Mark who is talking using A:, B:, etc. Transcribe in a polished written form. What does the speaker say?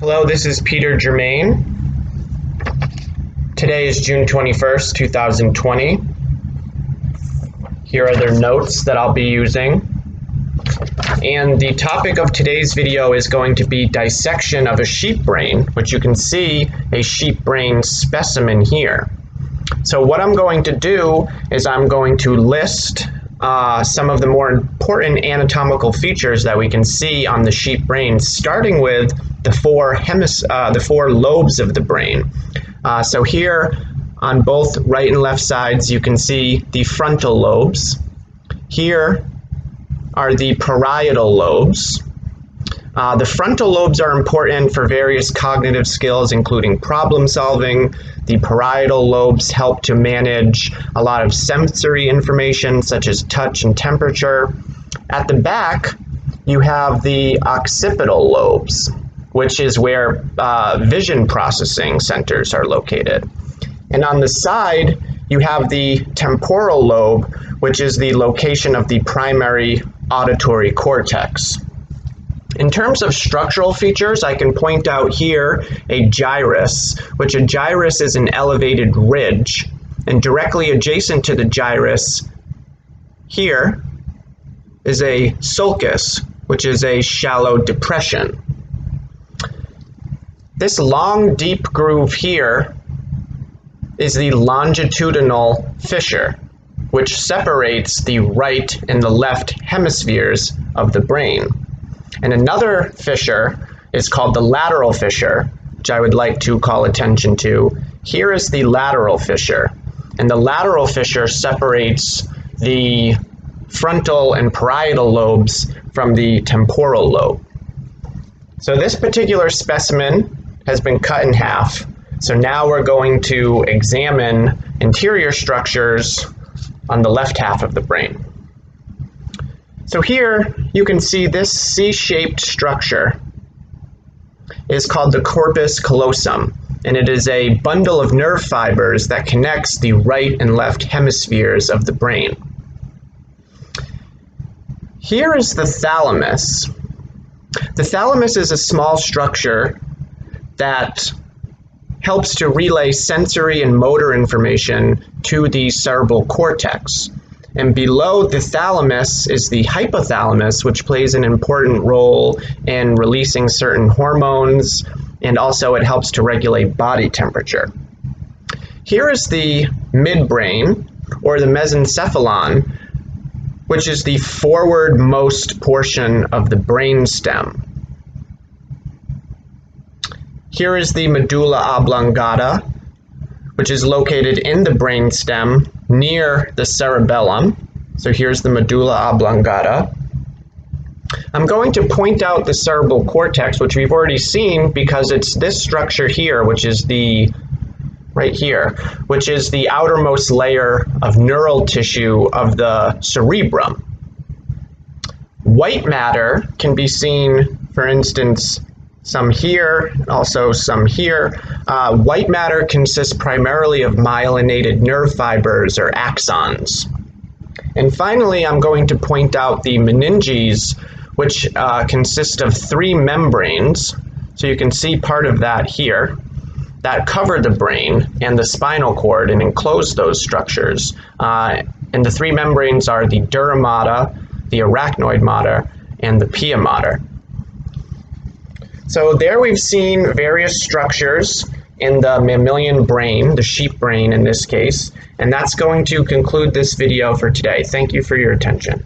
A: Hello, this is Peter Jermain. Today is June 21st, 2020. Here are their notes that I'll be using. And the topic of today's video is going to be dissection of a sheep brain, which you can see a sheep brain specimen here. So what I'm going to do is I'm going to list some of the more important anatomical features that we can see on the sheep brain, starting with the four lobes of the brain. So here on both right and left sides, you can see the frontal lobes. Here are the parietal lobes. The frontal lobes are important for various cognitive skills, including problem solving. The parietal lobes help to manage a lot of sensory information, such as touch and temperature. At the back, you have the occipital lobes, which is where vision processing centers are located. And on the side, you have the temporal lobe, which is the location of the primary auditory cortex. In terms of structural features, I can point out here a gyrus, which a gyrus is an elevated ridge. And directly adjacent to the gyrus here is a sulcus, which is a shallow depression. This long, deep groove here is the longitudinal fissure, which separates the right and the left hemispheres of the brain. And another fissure is called the lateral fissure, which I would like to call attention to. Here is the lateral fissure, and the lateral fissure separates the frontal and parietal lobes from the temporal lobe. So this particular specimen has been cut in half. So now we're going to examine interior structures on the left half of the brain. So here you can see this C-shaped structure is called the corpus callosum, and it is a bundle of nerve fibers that connects the right and left hemispheres of the brain. Here is the thalamus. The thalamus is a small structure that helps to relay sensory and motor information to the cerebral cortex. And below the thalamus is the hypothalamus, which plays an important role in releasing certain hormones, and also it helps to regulate body temperature. Here is the midbrain, or the mesencephalon, which is the forwardmost portion of the brainstem. Here is the medulla oblongata, which is located in the brainstem near the cerebellum. So here's the medulla oblongata. I'm going to point out the cerebral cortex, which we've already seen because it's this structure here, which is right here, which is the outermost layer of neural tissue of the cerebrum. White matter can be seen, for instance, some here, also some here. White matter consists primarily of myelinated nerve fibers or axons. And finally, I'm going to point out the meninges, which consist of three membranes. So you can see part of that here, that cover the brain and the spinal cord and enclose those structures. And the three membranes are the dura mater, the arachnoid mater, and the pia mater. So there we've seen various structures in the mammalian brain, the sheep brain in this case, and that's going to conclude this video for today. Thank you for your attention.